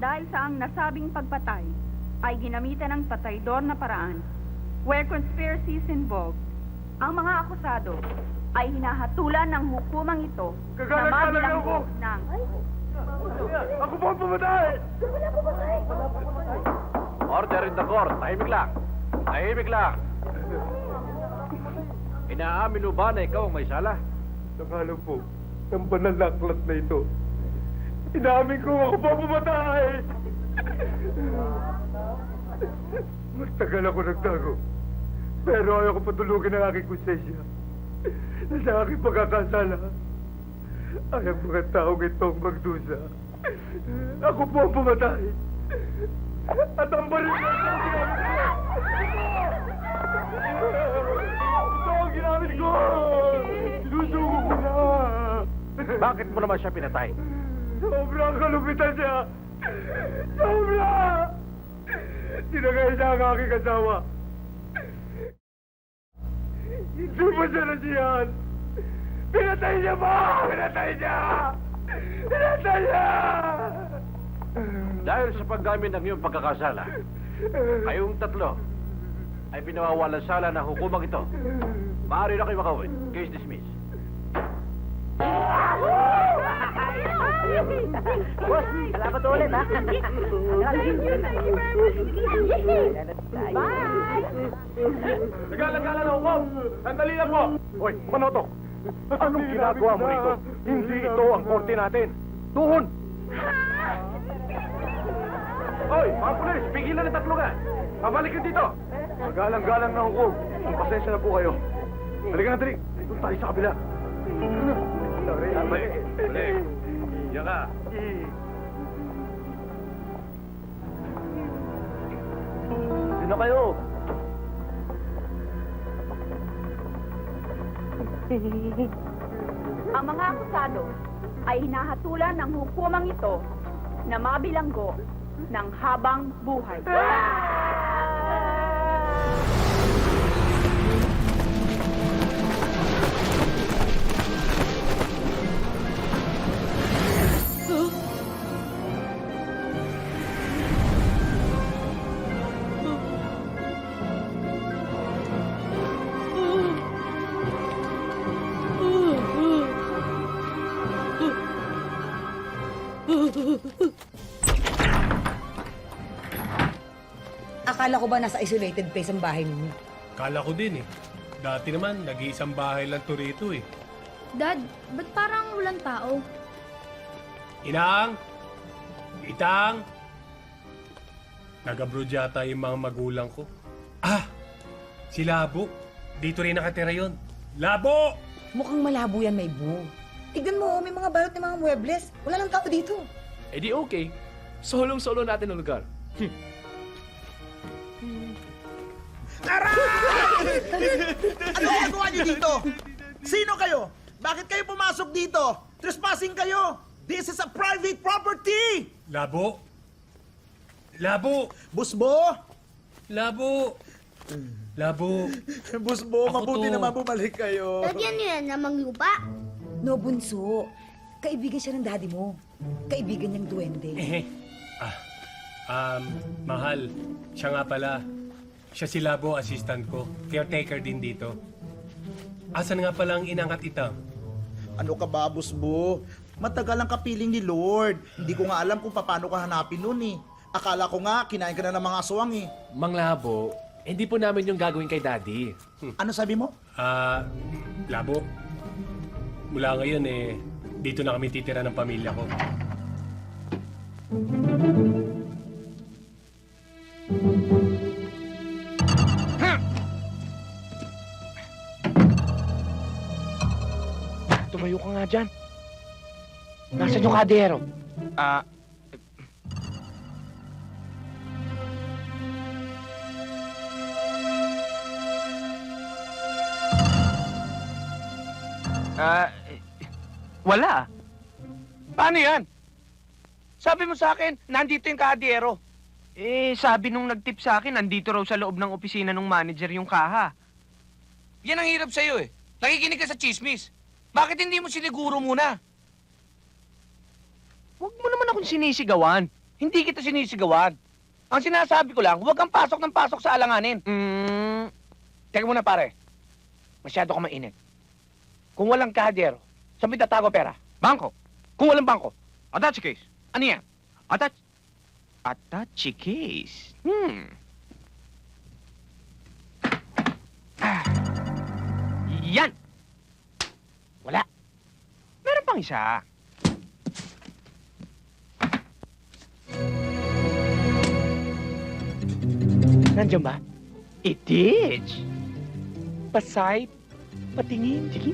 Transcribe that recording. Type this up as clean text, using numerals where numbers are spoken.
Dahil sa ang nasabing pagpatay ay ginamitan ng pataydor na paraan where conspiracy is involved, ang mga akusado ay hinahatulan ng hukumang ito na mabilanggo ng... Ako po ang pumatay! Order in the court. Tahimik lang. Tahimik lang. Inaamin mo ba na ikaw ang may sala? Nangalan po ng banal na aklat na ito. Inamin ko ako po ang pumatay! Matagal ako nagtago. Pero ayaw ko patulugin ang aking konsensya. Sa aking pagkakasala, ay ang mga taong itong magdusa. Ako po ang pumatay. At ang baril ko ito ang ginamit ko! Sinusuko ko na! Bakit mo naman siya pinatay? Sobrang kalupitan niya! Sobra! Sinagay niya ang aking asawa. Hindi pa siya nasiyahan. Pinatay niya ba? Pinatay niya! Pinatay niya! Dahil sa paggamit ng iyong pagkakasala, kayong tatlo ay pinawawalan sala ng hukumang ito. Maaari na kayo makauwi. Case dismissed. Boss, salamat ulit, ha? Bye! Nagala-gala na ako! Sandali lang po! Hoy, manotok! Anong ginagawa mo rito? Hindi ito ang korte natin. Tuhon! Hoy, mga pulis, pigilan na tatlo nga. Pabalik ka dito. Magalang-galang na hukom. Pasensya na po kayo. Halika na, dali. Doon tayo sa kabila. Balik. Balik. Diyan ka. Sino kayo? Ang mga akusado ay hinahatulan ng hukumang ito na mabilanggo ng habang buhay. Akala ko ba nasa isolated place ang bahay ninyo? Kala ko din eh. Dati naman, nag-iisang bahay lang to rito eh. Dad, ba't parang walang tao? Inang! Itang! Nag-abroad yata yung mga magulang ko. Ah! Si Labo. Dito rin nakatira yun. Labo! Mukhang malabo yan, may bu. Tignan mo, may mga balot ng mga muebles. Wala nang tao dito. Eh di okay. Solong-solo natin ang lugar. Ano ginagawa niyo dito? Sino kayo? Bakit kayo pumasok dito? Trespassing kayo! This is a private property! Labo! Labo! Busbo! Labo! Labo! Busbo, Ako mabuti to. naman bumalik kayo. Dad, yan yun namang lupa. No, bunso. Kaibigan siya ng daddy mo. Kaibigan niyang duwende. Mahal. Siya nga pala. Siya si Labo, assistant ko. Caretaker din dito. Asan nga pala ang inangat itang? Ano ka ba, Busbo? Matagal ang kapiling ni Lord. Hindi ko nga alam kung paano ka hanapin nun eh. Akala ko nga, kinain ka na ng mga aswang eh. Mang Labo, hindi po namin yung gagawin kay Daddy. Ano sabi mo? Labo. Mula ngayon dito na kami titira ng pamilya ko. Tumayo ka nga dyan. Nasaan yung kadero? Wala. Paano yan? Sabi mo sa akin, nandito yung kadero. Sabi nung nag-tip sa akin, nandito raw sa loob ng opisina ng manager yung kaha. Yan ang hirap sa'yo eh. Nakikinig ka sa chismis. Bakit hindi mo siniguro muna? Huwag mo naman akong sinisigawan. Hindi kita sinisigawan. Ang sinasabi ko lang, huwag kang pasok ng pasok sa alanganin. Teka muna pare. Masyado ka mainit. Kung walang kahadero, saan mo itatago pera? Bangko. Kung walang bangko, attache case. Ano yan? Attache case. Yan! Wala. Meron pang isa. Nandiyan ba? It is. Pasay, patingin. Sige.